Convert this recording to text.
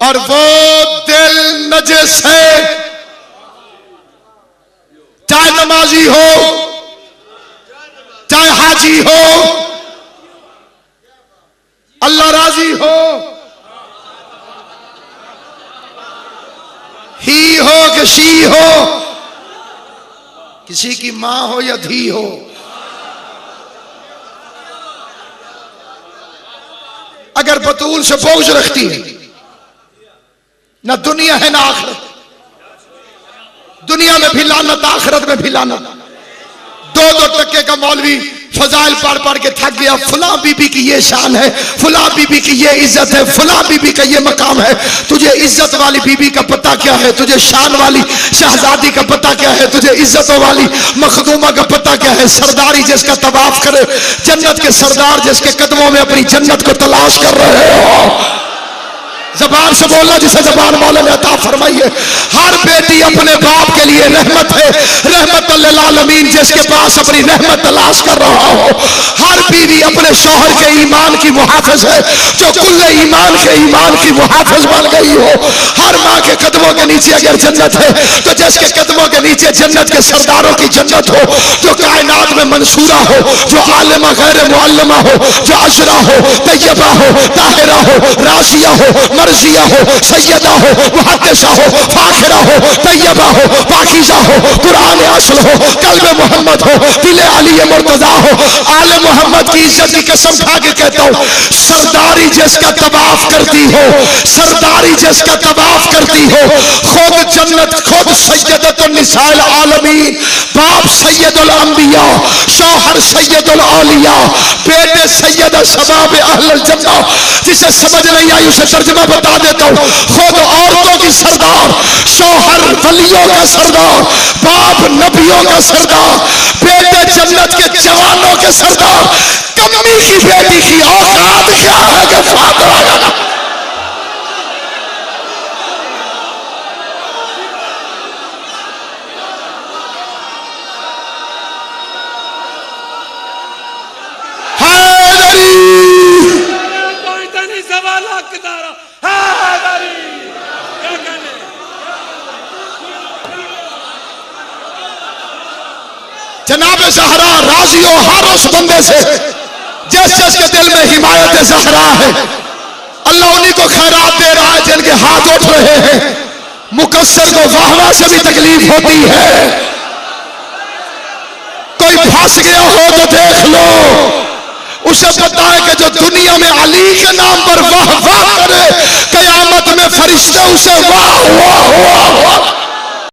اور وہ دل نجس ہے، چاہے نمازی ہو چاہے حاجی ہو، اللہ راضی ہو، ہی ہو کہ شی ہو، کسی کی ماں ہو یا دھی ہو، اگر بطول سے بغض رکھتی ہے، نہ دنیا ہے نہ آخرت، دنیا میں بھی لعنت آخرت میں بھی لعنت۔ دو ٹکے کا مولوی فضائل پڑھ پڑھ کے تھک گیا، فلاں بی بی کی یہ شان ہے، فلاں بی بی کی یہ عزت ہے، فلاں بی بی کا یہ مقام ہے۔ تجھے عزت والی بی بی کا پتہ کیا ہے؟ تجھے شان والی شہزادی کا پتہ کیا ہے؟ تجھے عزتوں والی مخدومہ کا پتہ کیا ہے؟ سرداری جس کا طواف کرے، جنت کے سردار جس کے قدموں میں اپنی جنت کو تلاش کر رہے ہو۔ زبان سے بولنا جسے زبان مولا نے عطا فرمائی ہے۔ ہر بیٹی اپنے باپ کے لیے رحمت ہے، رحمت للعالمین جس کے پاس اپنی رحمت تلاش کر رہا ہو۔ ہر بیوی اپنے شوہر کے ایمان کی محافظ ہے جو کل ایمان کے ایمان کی محافظ بن گئی ہو۔ ہر ماں کے قدموں کے نیچے اگر جنت ہے تو جس کے قدموں کے نیچے جنت کے سرداروں کی جنت ہو، جو کائنات میں منصورہ ہو، جو عالمہ غیر معلمہ ہو، جو عشرہ ہو، طیبہ ہو، طاہرہ ہو، راشیہ ہو، مرضیہ ہو، سیدہ ہو، محدثہ ہو، فاخرہ ہو، طیبہ ہو، پاکیزہ ہو، قرآن اصل ہو، قلب محمد ہو، دل علی مرتضیٰ ہو۔ آل محمد کی عزت کی قسم کھا کے کہتا ہوں، سرداری جس کا طواف کرتی ہو، سرداری جس کا طواف کرتی ہو، خود جنت، خود سیدۃ النساء العالمین، باپ سید الانبیاء، شوہر سید الاولیاء، بیٹے سید شباب اہل الجنہ۔ جسے سمجھ نہیں آئی اسے ترجمہ بتا دیتا ہوں، خود عورتوں کی سردار، شوہر ولیوں کا سردار، باپ نبیوں کا سردار، بیٹے جنت کے جوانوں کے سردار۔ کمی کی بیٹی کی اوقات کیا ہے کہ فاطمہ جناب زہرا راضی ہو ہر اس بندے سے جس جس کے دل میں حمایت زہرا ہے۔ اللہ انہی کو خیرات دے رہا ہے جن کے ہاتھ اٹھ رہے ہیں۔ مقصر کو واہ واہ سے بھی تکلیف ہوتی ہے۔ کوئی پھنس گیا ہو تو دیکھ لو، اسے پتا ہے کہ جو دنیا میں علی کے نام پر واہ واہ کرے، قیامت میں فرشتے اسے واہ واہ واہ